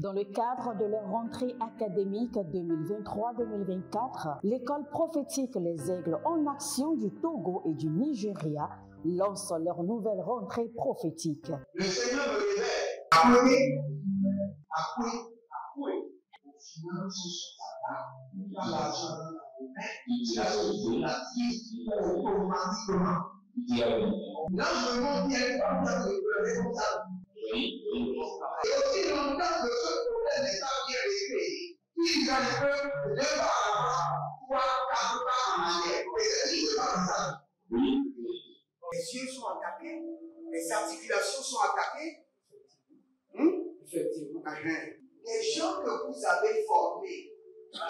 Dans le cadre de leur rentrée académique 2023-2024, l'école prophétique Les Aigles en Action du Togo et du Nigeria lance leur nouvelle rentrée prophétique. Le Seigneur me révèle. Appelez. Au final, il a l'argent dans la main, il a automatiquement. Là, je me montre bien pas de responsable. Et aussi longtemps que ce problème n'est pas bien réglé, ils arrivent de pas avoir 3-4 pas en arrière. Et c'est pas comme ça. Les yeux sont attaqués, les articulations sont attaquées. Effectivement. Les gens que vous avez formés,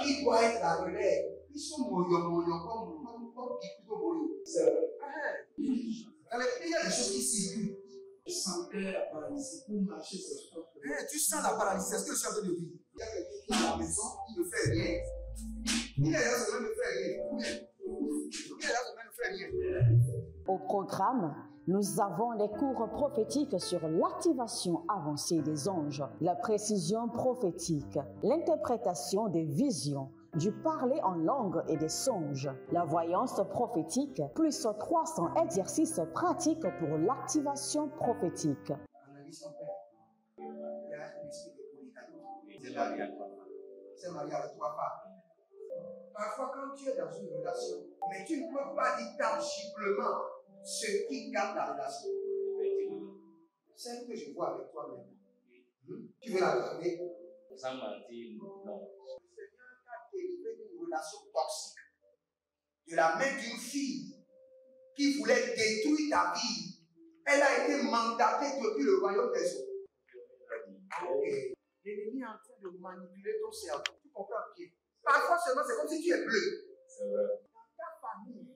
qui doivent être la relève, ils sont moyons comme plutôt moyons. C'est vrai. Dans les pays, il y a des choses qui circulent. Je sentais la paralysie pour marcher sur ce sport. Tu sens la paralysie, c'est ce que je suis en train de dire. Il y a quelqu'un qui est à la maison, qui ne fait rien. Il est là, ça ne fait rien. Au programme, nous avons les cours prophétiques sur l'activation avancée des anges, la précision prophétique, l'interprétation des visions, du parler en langue et des songes, la voyance prophétique, plus 300 exercices pratiques pour l'activation prophétique. Analyse son père. Il y a un esprit de polygamie. C'est marié à 3 femmes. Parfois, quand tu es dans une relation, mais tu ne peux pas dire tangiblement ce qui garde la relation. Celle que je vois avec toi maintenant. Tu veux la regarder? Sans mentir, non. Dérivé d'une relation toxique, de la main d'une fille qui voulait détruire ta vie. Elle a été mandatée depuis le royaume des eaux. L'ennemi est en train de manipuler ton cerveau. Tu comprends bien? Parfois seulement, c'est comme si tu es bleu. C'est vrai. Dans ta famille,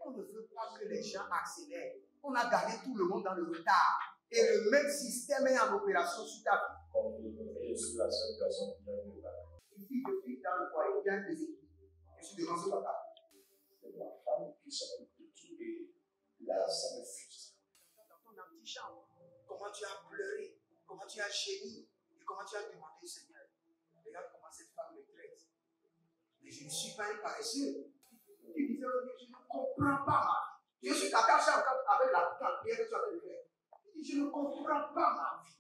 on ne veut pas que les gens accélèrent. On a gardé tout le monde dans le retard. Et le même système est en opération sur ta vie. Je suis la seule personne qui a vu ça. Une fille de fille dans le foyer, il y a des équipes. Je suis devant ce papa. C'est ma femme qui s'occupe de tout et là, ça me frustre. Dans ton antichambre, comment tu as pleuré, comment tu as gémi et comment tu as demandé au Seigneur. Regarde comment cette femme me traite. Mais je ne suis pas un paresseux. Tu disais, je ne comprends pas ma vie. Je suis attaché avec la prière que tu as fait de faire. Je ne comprends pas ma vie.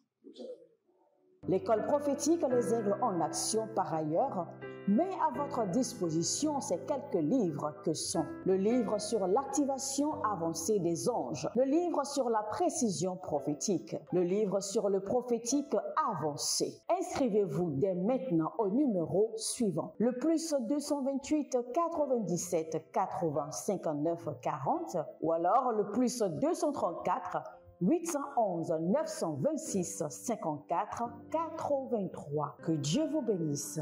L'école prophétique Les Aigles en Action, par ailleurs, met à votre disposition ces quelques livres que sont le livre sur l'activation avancée des anges, le livre sur la précision prophétique, le livre sur le prophétique avancé. Inscrivez-vous dès maintenant au numéro suivant, le plus 228 97 80 59 40 ou alors le plus 234 811 926 54 83. Que Dieu vous bénisse.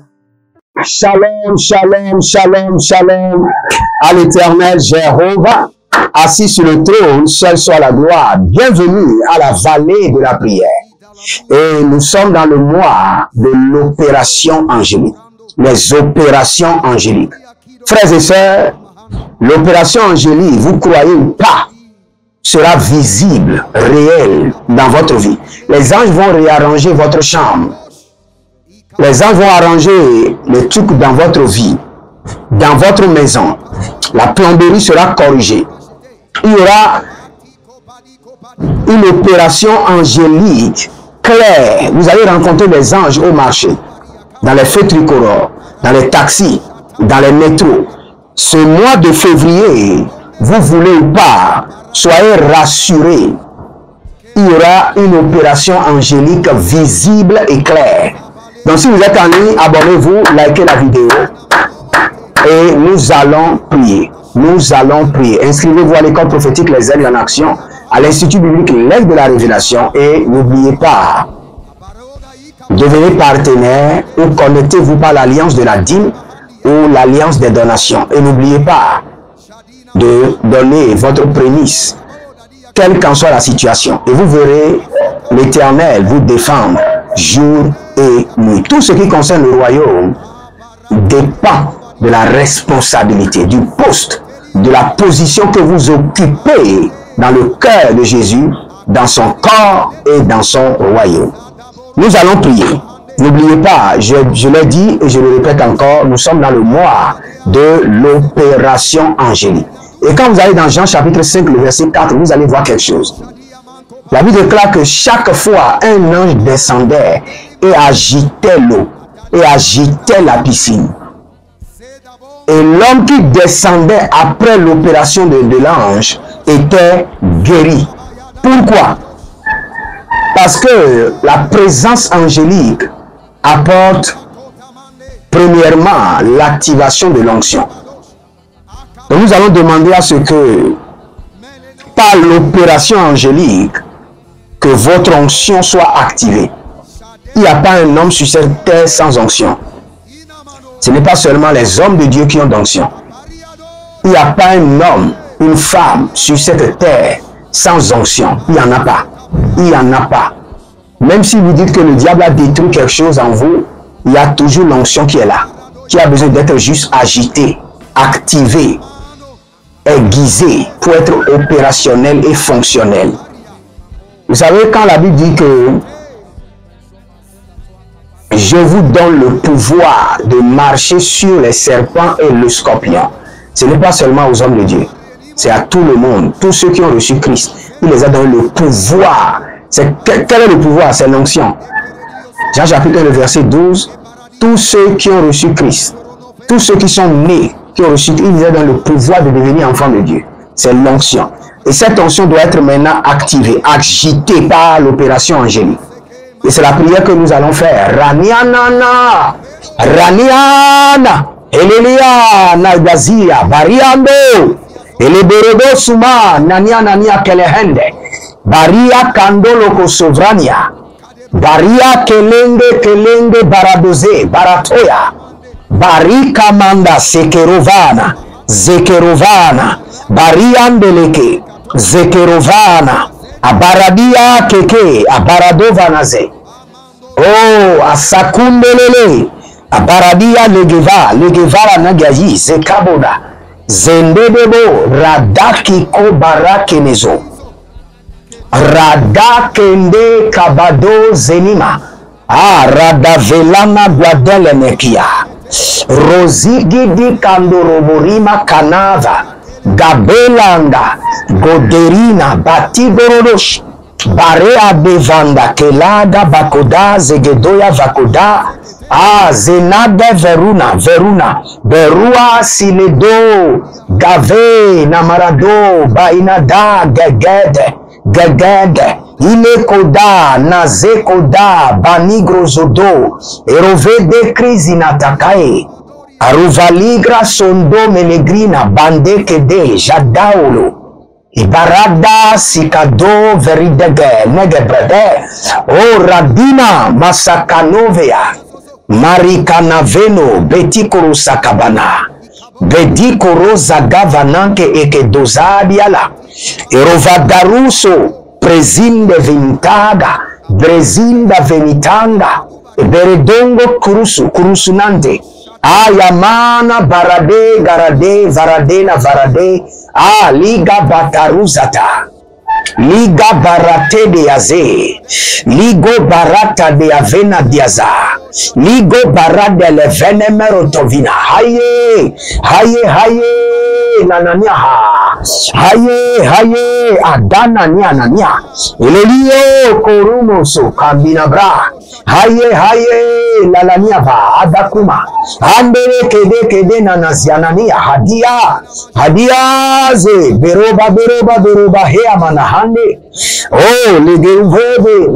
Shalom, shalom, shalom, shalom à l'Éternel Jéhovah, assis sur le trône, seul soit la gloire. Bienvenue à la vallée de la prière. Et nous sommes dans le mois de l'opération angélique, les opérations angéliques. Frères et sœurs, l'opération angélique, vous croyez ou pas, sera visible, réel dans votre vie. Les anges vont réarranger votre chambre. Les anges vont arranger les trucs dans votre vie, dans votre maison. La plomberie sera corrigée. Il y aura une opération angélique claire. Vous allez rencontrer les anges au marché, dans les feux tricolores, dans les taxis, dans les métros. Ce mois de février, vous voulez ou pas, soyez rassurés. Il y aura une opération angélique visible et claire. Donc si vous êtes en ligne, abonnez-vous, likez la vidéo et nous allons prier. Nous allons prier. Inscrivez-vous à l'école prophétique Les Aigles en Action, à l'Institut biblique L'Aigle de la Révélation et n'oubliez pas, devenez partenaire ou connectez-vous par l'alliance de la dîme ou l'alliance des donations. Et n'oubliez pas de donner votre prémisse, quelle qu'en soit la situation. Et vous verrez l'Éternel vous défendre jour et nuit. Tout ce qui concerne le royaume dépend de la responsabilité, du poste, de la position que vous occupez dans le cœur de Jésus, dans son corps et dans son royaume. Nous allons prier. N'oubliez pas, je l'ai dit et je le répète encore, nous sommes dans le mois de l'opération angélique. Et quand vous allez dans Jean chapitre 5, le verset 4, vous allez voir quelque chose. La Bible déclare que chaque fois un ange descendait et agitait l'eau, et agitait la piscine. Et l'homme qui descendait après l'opération de l'ange était guéri. Pourquoi? Parce que la présence angélique apporte premièrement l'activation de l'onction. Donc nous allons demander à ce que par l'opération angélique que votre onction soit activée. Il n'y a pas un homme sur cette terre sans onction. Ce n'est pas seulement les hommes de Dieu qui ont d'onction. Il n'y a pas un homme, une femme sur cette terre sans onction. Il n'y en a pas. Il n'y en a pas. Même si vous dites que le diable a détruit quelque chose en vous, il y a toujours l'onction qui est là, qui a besoin d'être juste agitée, activée, aiguisée pour être opérationnelle et fonctionnelle. Vous savez, quand la Bible dit que je vous donne le pouvoir de marcher sur les serpents et le scorpion, ce n'est pas seulement aux hommes de Dieu, c'est à tout le monde, tous ceux qui ont reçu Christ. Il les a donné le pouvoir. Quel est le pouvoir? C'est l'onction. Jean chapitre 1, le verset 12. Tous ceux qui ont reçu Christ, tous ceux qui sont nés, qui ont reçu, il les a donné le pouvoir de devenir enfants de Dieu. C'est l'onction. Et cette onction doit être maintenant activée, agitée par l'opération angélique. Et c'est la prière que nous allons faire. Ranianana, Raniana, Eleliana, Gazia, Bariando, Eleberedo Suma, Nania Nania Kelehende, Baria Kandolo Kosovrania, Baria Kelenge Baradoze, Baratoya, Barika Manda Sekerovana, Zekerovana, Bariandeleke, Zekerovana, Abaradia Keke, Abaradovanaze, oh, Asakundelele, Abaradia Legevara Nagayi, Zekaboda, Zendedebo, Radaki Kobarakenezo, Radakende Kabado Zenima, Radavelana Guadelenekia, Rosigidi Kandoroborima Kanava, Gabelanda, Goderina, Batigorodosh, Barea Bevanda, Kelada, Bakoda, Zegedoya, Vakoda, Zenade Veruna, Berua, Siledo, Gave, Namarado, Bainada, Gegede, Ilekoda, Nazekoda, Banigrozodo, Erovede Krizinatakae, Aruvaligra Sondo Melegrina, Bande Kede, Jadaolo, Ibarada Sikado Veridege, Negebrede, O Radina Masakanovea, Marikanaveno, Betikoro Sakabana, Bedikoro Zagavananke Eke Dozadiala, Erovadaruso, Prezinde Vintaga, Brezinda Venitanga, Beredongo Kurusunante, Ayamana Barade, Garade, Varadena Varade, Liga Bataruzata, Liga Barate de Aze, Ligo Barata de Avena Diaza, Ligo Barade le Venemero Tovina, Haye, Nananiaha, Haye, Adana Nianania, Elelio Korumoso, Kambinabra, Haye, Lalaniava, Adakuma, Andere Kede Nanazianania, Hadia, Ze, Beroba, Heamana Hande, oh, Legevode,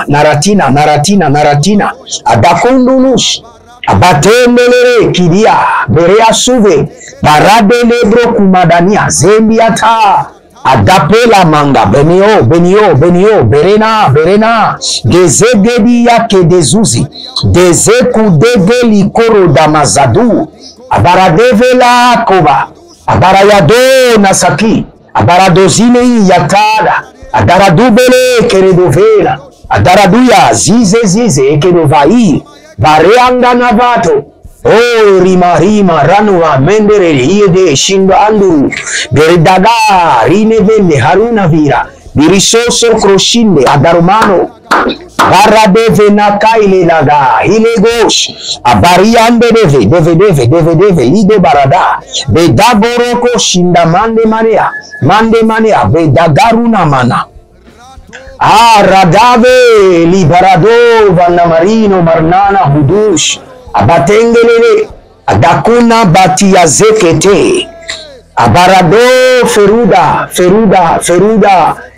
Naratina, Adakundulush, Abatendelere, Kidia, Berea Suve, Barade Lebro Kumadania, Zembiata, Adapela Manga, Benio, Berena, Gezegedia Kedezuzi, Dezekudege Likoro Damazadu, Abaradevela Koba, Abarayado Nasaki, Abaradozine Yatada, Adaradubele Keredovela, Adaraduya Zize Kerovai, Bareanga Navato, oh Rima, Ranua, Mendere, Iede, Shindo Andu, Beredaga, Rine Vende, Haruna Vira, Birisoso Croshinde, Adarumano, Barade venaka ilelaga, ile gauche, abariande deve, lido barada, bedaboroko shinda mande manea, bedagaruna mana. Radave, liberado, vanamarino, marnana, hudush, abatengelele, adakuna batia zekete, abarado, feruda,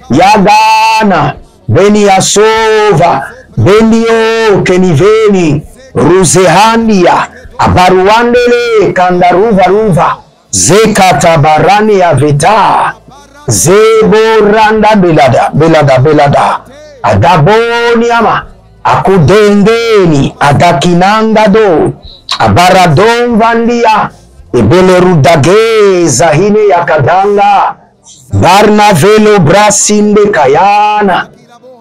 yagana, Beniasova, Benio, Keniveni, Ruzehandia, Abaruandele, Kandaruva, Zekata Barania Veta, Zeboranda Belada, Adaboniama, Akudengeni, Adakinangado, Abaradon Vandia, Ebelerudage, Zahine Yakadanga, Barnavelo Brasinde Kayana,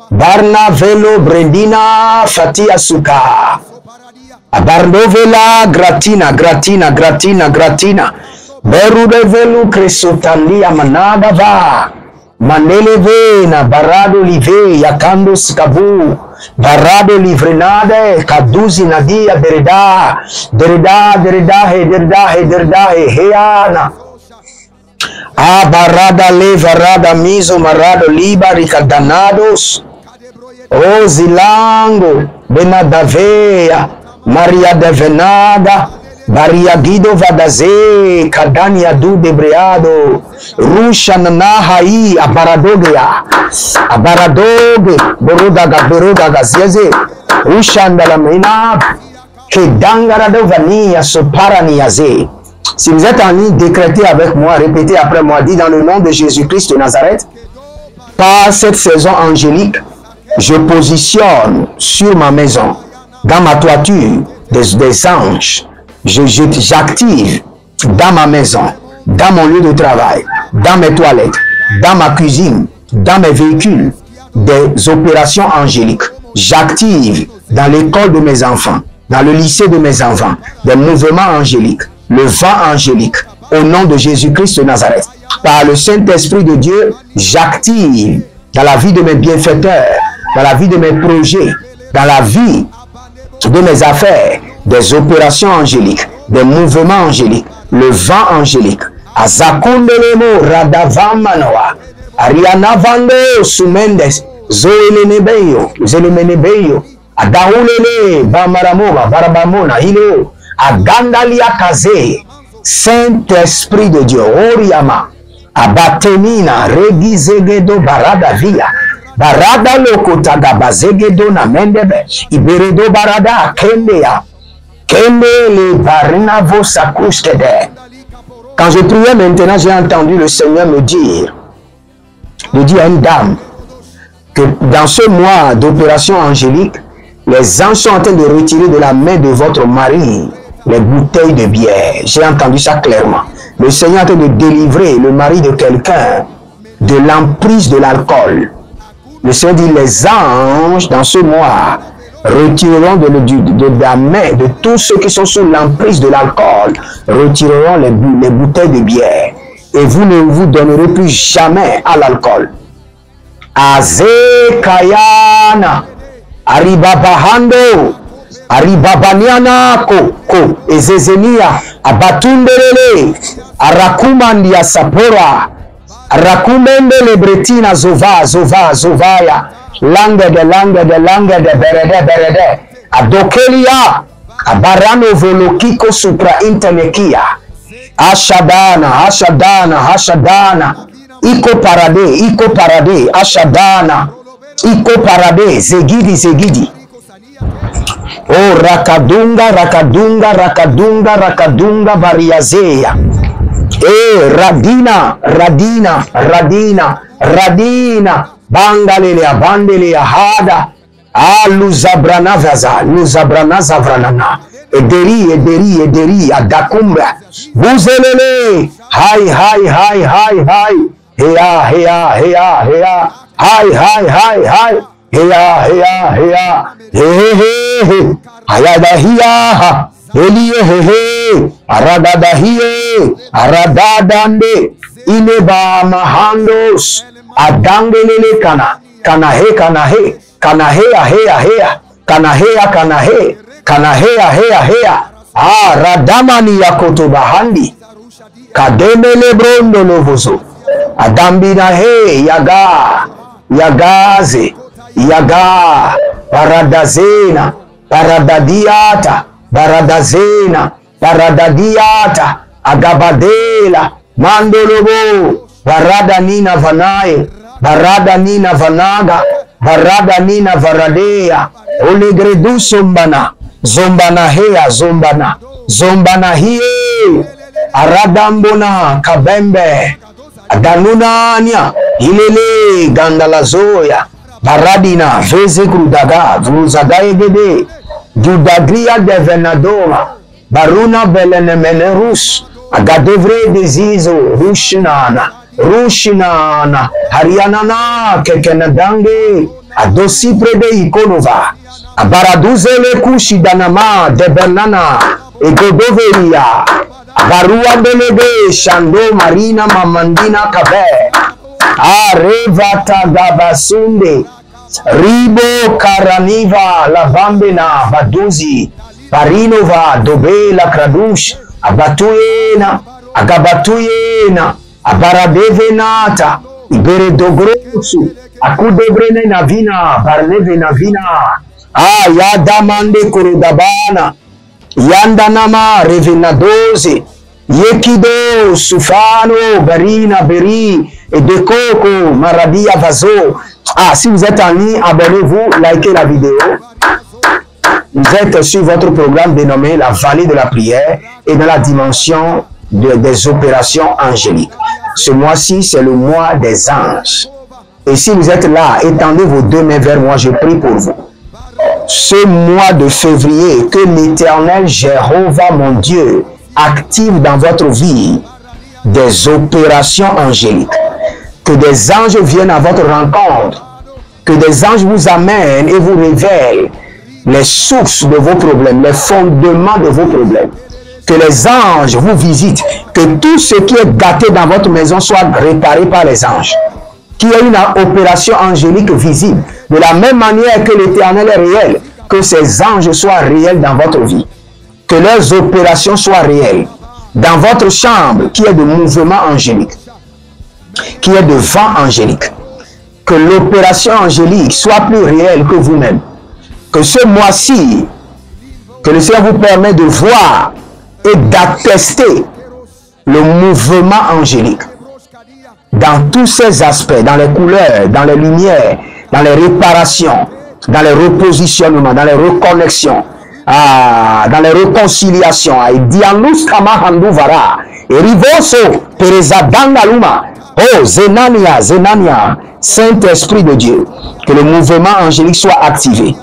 Barnavelo Brendina Fatia Suka, Abarnovela Gratina, Berudevelu Cresotandia Manadava, Manelevena, Barado Live, Yakando Skabu, Barado Livrenade, Kaduzi Nadia, Derida, Heana. Barada levarada miso marado libarica danados. O zilango benadavea Maria de Venada Baria Guido Vadaze Cadania du debreado Rusha nanahai abaradoge Berodaga zieze Rusha ndalamina Kedangarado vania soparaniaze. Si vous êtes en ligne, décrétez avec moi, répétez après moi, dis dans le nom de Jésus-Christ de Nazareth, par cette saison angélique, je positionne sur ma maison, dans ma toiture, des anges. J'active dans ma maison, dans mon lieu de travail, dans mes toilettes, dans ma cuisine, dans mes véhicules, des opérations angéliques. J'active dans l'école de mes enfants, dans le lycée de mes enfants, des mouvements angéliques. Le vent angélique, au nom de Jésus-Christ de Nazareth. Par le Saint-Esprit de Dieu, j'active dans la vie de mes bienfaiteurs, dans la vie de mes projets, dans la vie de mes affaires, des opérations angéliques, des mouvements angéliques, le vent angélique. Azakundelemo radavamanoa, Ariana Vando Sumendes, Zoelenebeyo, Adaulele, Bamaramoba, Barabamona, Hileo, Agandalia Kaze, Saint-Esprit de Dieu, Oriama, Abatenina, Regizegedo Barada Via, Barada Lokotaga Bazegedo na Mendebe, Iberedo Barada, Kendea, Kende le Barinavo Sakuskede. Quand je priais maintenant, j'ai entendu le Seigneur me dire à une dame, que dans ce mois d'opération angélique, les anges sont en train de retirer de la main de votre mari les bouteilles de bière. J'ai entendu ça clairement. Le Seigneur est en train de délivrer le mari de quelqu'un de l'emprise de l'alcool. Le Seigneur dit, les anges, dans ce mois, retireront de la main de tous ceux qui sont sous l'emprise de l'alcool, retireront les bouteilles de bière. Et vous ne vous donnerez plus jamais à l'alcool. Azekayana, Aribabahando, Aribabaniana ko Ezezenia, Abatundelele, Arakumandia Sapora, Arakumendele Bretina Zovaya, langue de berede, Adokelia, Abarano Volokiko Supra Internekia, Ashadana, Iko parade, Ashadana, Iko parade, Zegidi. Oh, rakadunga, variazea. Radina, bandelea, hada. Luzabrana zavranana. Ederi, adakumbra. Buzelele, hai. Heya. Ayadahia, Elie, Aradadande, Ineba Mahandos, Adangelele kanahe, kanahea hea hea, kanahea kanahe, kanahea hea hea. Radamani yakotobahandi, kademele brondo lovozo, adambina he yaga, yagaze, yaga, paradazena, paradadiata, paradazena, paradadiata, agabadela, mandolobo, barada nina vanaye, barada nina vanaga, barada nina varadea, olegredu sombana, zombana hea zombana, zombana hie, aradambona kabembe, adanunania, ilele gandalazoya, baradina, veze krudaga, vruzagaye gede, Dudagria de Venadoma, Baruna Belenemenerus, Agadevre de Zizo, Rushinana, Rushinana, Harianana, Kekenadange, Adosi Prede Ikonova, Abaraduze le Kushi Danama, de Bernana, Egodoveria, Barua Belede, Shando, Marina, Mamandina, Kabe, Arevata Gabasunde, Ribo Karaniva, la Bambena, Baduzi, Parinova, Dobe, la Kradush, Abatuyena, Agabatuyena, Abaradevenata, Ibere Dogrosu, Akudebrene Navina, Barneve Navina, Yadamande Kurudabana, Yandanama, Revenadoze, Yekido, Sufano, Barina, Beri, et de Coco, Maradia Vazo. Si vous êtes en ligne, abonnez-vous, likez la vidéo. Vous êtes sur votre programme dénommé La Vallée de la Prière et dans la dimension des opérations angéliques. Ce mois-ci, c'est le mois des anges. Et si vous êtes là, étendez vos deux mains vers moi, je prie pour vous. Ce mois de février, que l'Éternel Jéhovah, mon Dieu, active dans votre vie des opérations angéliques. Que des anges viennent à votre rencontre, que des anges vous amènent et vous révèlent les sources de vos problèmes, les fondements de vos problèmes. Que les anges vous visitent, que tout ce qui est gâté dans votre maison soit réparé par les anges. Qu'il y ait une opération angélique visible. De la même manière que l'Éternel est réel, que ces anges soient réels dans votre vie. Que leurs opérations soient réelles. Dans votre chambre, qu'il y ait de mouvements angéliques, qui est de vent angélique, que l'opération angélique soit plus réelle que vous-même, que ce mois-ci, que le Seigneur vous permet de voir et d'attester le mouvement angélique dans tous ses aspects, dans les couleurs, dans les lumières, dans les réparations, dans les repositionnements, dans les reconnexions, dans les réconciliations. Et Dianus Kamahanduvara, et Rivoso, Perezadandaluma. Oh, Zenania, Zenania, Saint-Esprit de Dieu, que le mouvement angélique soit activé,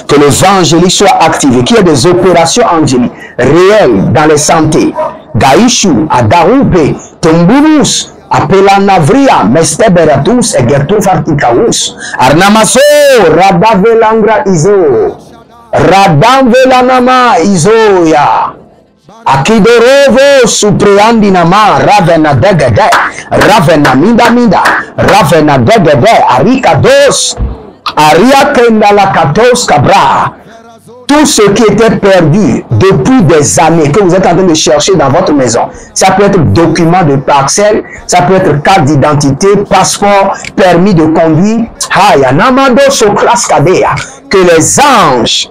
que le vent angélique soit activé, qu'il y ait des opérations angéliques réelles dans les santé. Gaïchou, Adaroupe, Tombulus, Apelanavria, Mesteberatus, Egertofartikaus, Arnamaso, Radavelangra Izo, Radamvelanama Izoya. Akidorovo supreandinama ravena degede, ravena minda minda, ravena degede, arika dos, aria kenda la katos kabra. Tout ce qui était perdu depuis des années, que vous êtes en train de chercher dans votre maison, ça peut être document de parcelle, ça peut être carte d'identité, passeport, permis de conduire, que les anges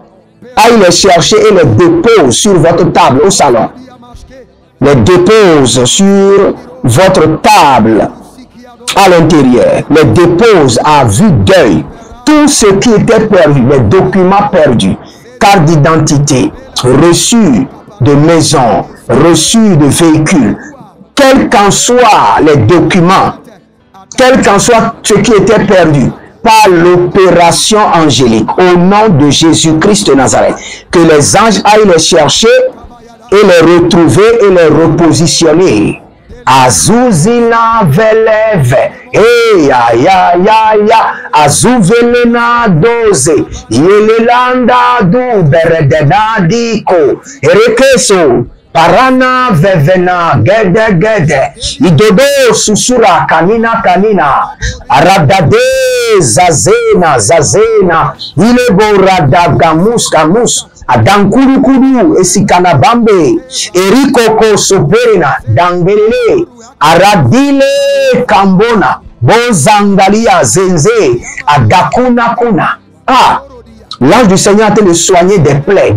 aille les chercher et les dépose sur votre table au salon. Les dépose sur votre table à l'intérieur. Les dépose à vue d'œil. Tout ce qui était perdu, les documents perdus, carte d'identité, reçu de maison, reçu de véhicule, quels qu'en soient les documents, quel qu'en soit ce qui était perdu, par l'opération angélique, au nom de Jésus-Christ de Nazareth, que les anges aillent les chercher et les retrouver et les repositionner. Azuzina veleve, ya ya ya ya, azuvelena doze, yelelanda du beredena diko, erekeso, Parana vevena gede gede. Idodo susura kanina kanina. Aradade zazena zazena. Ilebo radagamus kamus. Adankuru kuru esikana bambe. Erikoko soperena dangelele. Aradile kambona. Bozangalia zenze. Adakuna kuna. Ah, l'ange du Seigneur a été de soigner des plaies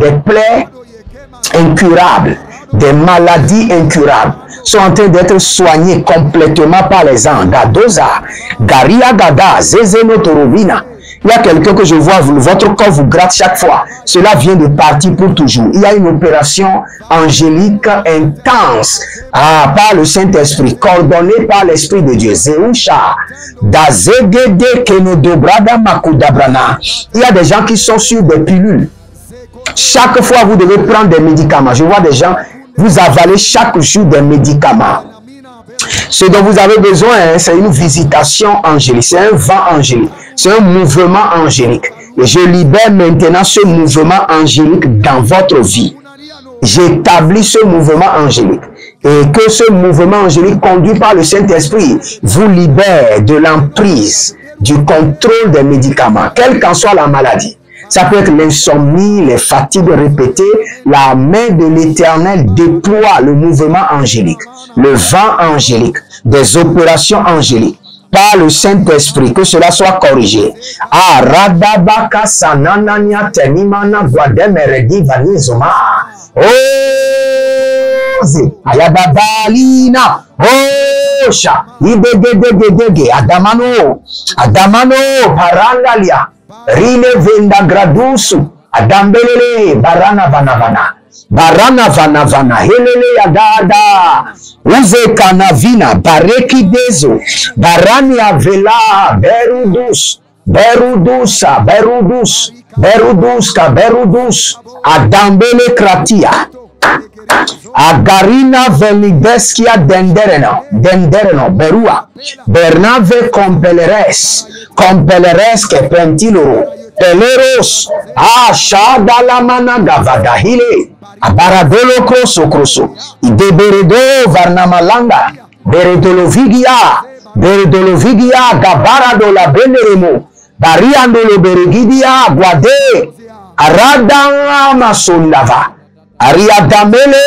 incurables. Des maladies incurables sont en train d'être soignées complètement par les anges. Gadoza, Garia Gada, Zezeno Torovina. Il y a quelqu'un que je vois, votre corps vous gratte chaque fois. Cela vient de partir pour toujours. Il y a une opération angélique intense par le Saint-Esprit, coordonnée par l'Esprit de Dieu. Zeusha, Dazegede Kenodobrada Makudabrana. Il y a des gens qui sont sur des pilules. Chaque fois, vous devez prendre des médicaments. Je vois des gens, vous avalez chaque jour des médicaments. Ce dont vous avez besoin, c'est une visitation angélique, c'est un vent angélique, c'est un mouvement angélique. Et je libère maintenant ce mouvement angélique dans votre vie. J'établis ce mouvement angélique. Et que ce mouvement angélique conduit par le Saint-Esprit vous libère de l'emprise, du contrôle des médicaments, quelle qu'en soit la maladie. Ça peut être l'insomnie, les fatigues répétées. La main de l'Éternel déploie le mouvement angélique, le vent angélique, des opérations angéliques par le Saint-Esprit, que cela soit corrigé. Ah, radabaka sananania tenimana guademeredi vanizoma. Oh, ayadabalina. Oh, sha, idegedegedege, adamano, parandalia. Rile venda gradusu adambelele barana vana helele yadada uze kanavina bareki dezo barani avela berudus adambele kratia agarina velideskia dendereno berua bernave compeleres que pentiloro peleros shadalamana gavadahile abaradolo kroso ideberedo varnamalanga beredolovigia gabarado la beneremo bariandolo beregidia guade aradanga masundava ariadamele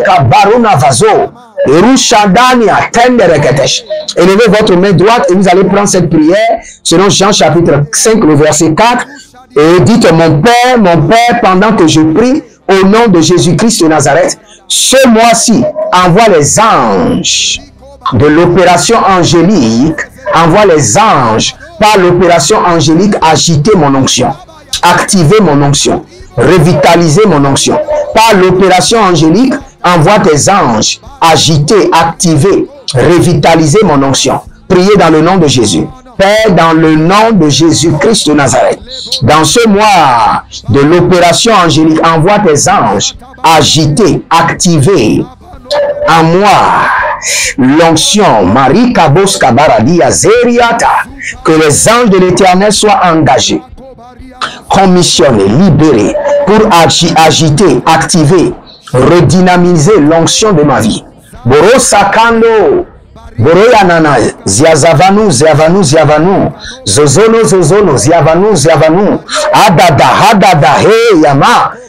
kabaruna vazo Erushadania tendereketesh. Élevez votre main droite et vous allez prendre cette prière selon Jean chapitre 5, le verset 4. Et dites, mon Père, pendant que je prie au nom de Jésus-Christ de Nazareth, ce mois-ci, envoie les anges de l'opération angélique, envoie les anges par l'opération angélique agiter mon onction, activer mon onction, revitaliser mon onction. Par l'opération angélique, envoie tes anges, agiter, activer, revitaliser mon onction. Priez dans le nom de Jésus. Père, dans le nom de Jésus-Christ de Nazareth, dans ce mois de l'opération angélique, envoie tes anges, agiter, activer en moi l'onction. Marie Kabos Kabaradia Zeriata, que les anges de l'Éternel soient engagés, commissionnés, libérés pour agiter, activer, redynamiser l'onction de ma vie. Boro Sakando, Boro Yanana, Ziazavanu, Zozono, Ziavanu, Adada, He,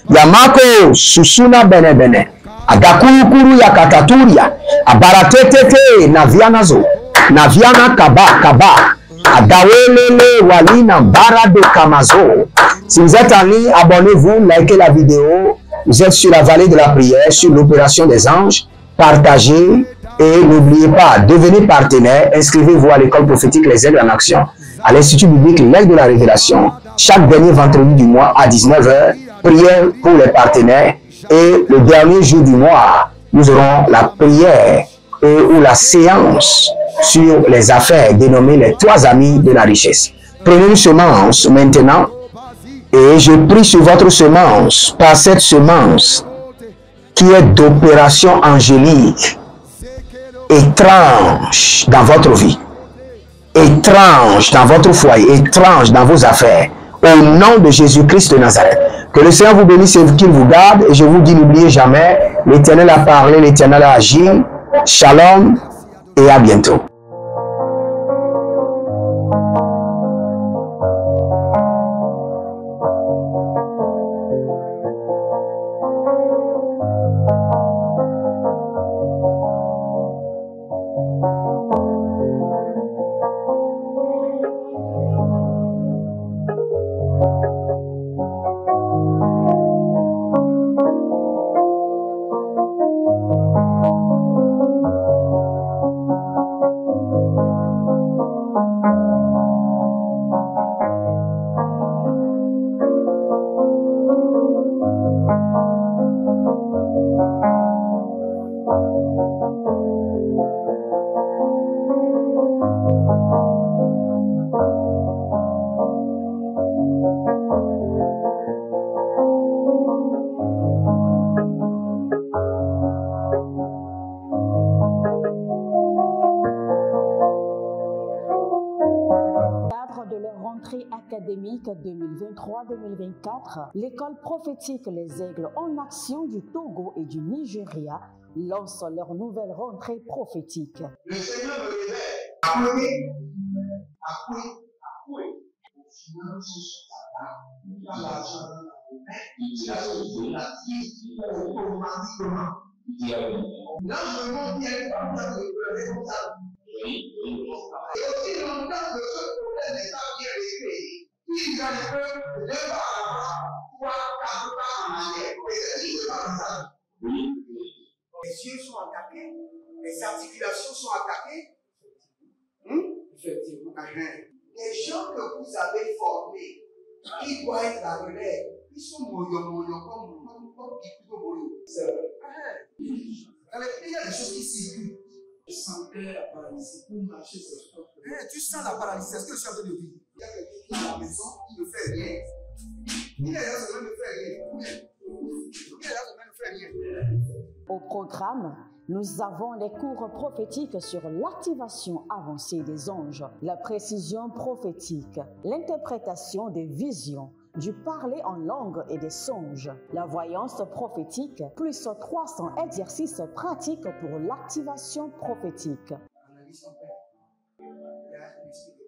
Yamako, Susuna Bene, Agakuru Yakataturia, Abaratetete, Naviana Kaba, Adawelele Walina Barado Kamazo. Si vous êtes en ligne, abonnez-vous, likez la vidéo. Vous êtes sur la vallée de la prière, sur l'opération des anges. Partagez et n'oubliez pas, devenez partenaire. Inscrivez-vous à l'école prophétique Les Aigles en Action, à l'Institut biblique L'Aigle de la Révélation, chaque dernier vendredi du mois à 19 h. Prière pour les partenaires. Et le dernier jour du mois, nous aurons la prière ou la séance sur les affaires dénommées les 3 amis de la richesse. Prenez une semence maintenant et je prie sur votre semence, par cette semence qui est d'opération angélique, étrange dans votre vie, étrange dans votre foyer, étrange dans vos affaires. au nom de Jésus-Christ de Nazareth. Que le Seigneur vous bénisse et qu'il vous garde. Et je vous dis, n'oubliez jamais, l'Éternel a parlé, l'Éternel a agi. Shalom et à bientôt. Académique 2023-2024, l'école prophétique Les Aigles en Action du Togo et du Nigeria lance leur nouvelle rentrée prophétique. Le Seigneur me révèle. Appuyez. Finances sur ta table. Tu as l'argent dans la main. Tu as sauvé la vie automatiquement. Là, je monte bien par là de pleurer comme ça. Et aussi longtemps que ce problème n'est pas bien réglé, il y a un peu de pas avant, 3, 4 pas en arrière. Et c'est juste comme ça. Les yeux sont attaqués, les articulations sont attaquées. Effectivement. Les gens que vous avez formés, qui doivent être la relève, ils sont moyo comme plutôt moyo. C'est vrai. Il y a des choses qui circulent. Je sentais la paralysie pour marcher sur ce corps. Tu sens la paralysie, c'est ce que je suis en train de dire. Il y a quelqu'un qui est à la maison, qui ne fait rien. Il y a quelqu'un qui ne fait rien. Il y a quelqu'un qui ne fait rien. Au programme, nous avons les cours prophétiques sur l'activation avancée des anges, la précision prophétique, l'interprétation des visions, du parler en langue et des songes, la voyance prophétique, plus 300 exercices pratiques pour l'activation prophétique. Analyse ton père. Il y a un esprit de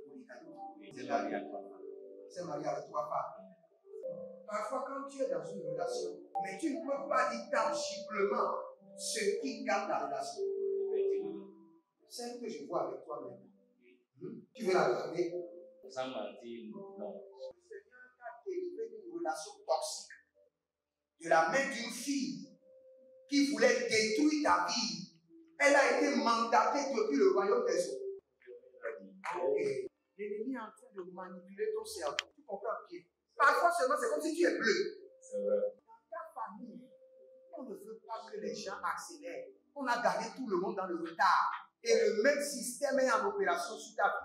polygamy. C'est marié à 3 femmes. Parfois, quand tu es dans une relation, mais tu ne peux pas dire tangiblement ce qui garde la relation. Celle que je vois avec toi maintenant. Tu veux la garder? Sans mentir, non. Délivré d'une relation toxique de la main d'une fille qui voulait détruire ta vie. Elle a été mandatée depuis le royaume des eaux. L'ennemi est en train de manipuler ton cerveau. Tu comprends bien. Parfois seulement, c'est comme si tu es bleu. C'est vrai. Dans ta famille, on ne veut pas que les gens accélèrent. On a gardé tout le monde dans le retard. Et le même système est en opération sur ta vie.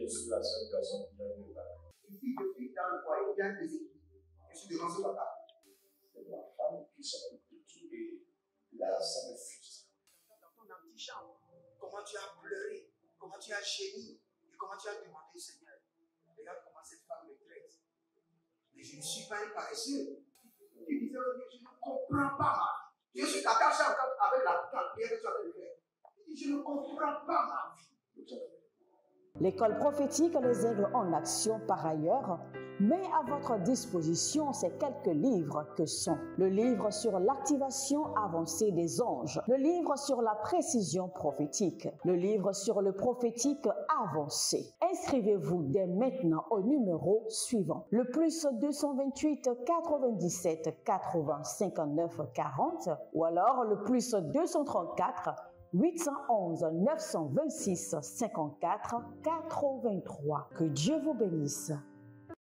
Je suis la seule personne qui a eu le bac. Une fille de fille dans le foyer, bien déséquilibrée. Je suis devant ce papa. C'est ma femme qui s'occupe de tout et là, ça me frustre. Dans ton antichambre, comment tu as pleuré, comment tu as gémi et comment tu as demandé au Seigneur. Regarde comment cette femme me traite. Mais je ne suis pas un paresseux. Tu disais, je ne comprends pas ma vie. Je suis attaché avec la prière que tu as fait de faire. Je ne comprends pas ma vie. L'école prophétique Les Aigles en Action, par ailleurs, met à votre disposition ces quelques livres que sont le livre sur l'activation avancée des anges, le livre sur la précision prophétique, le livre sur le prophétique avancé. Inscrivez-vous dès maintenant au numéro suivant, le plus 228 97 80 59 40 ou alors le plus 234 811 926 54 83. Que Dieu vous bénisse.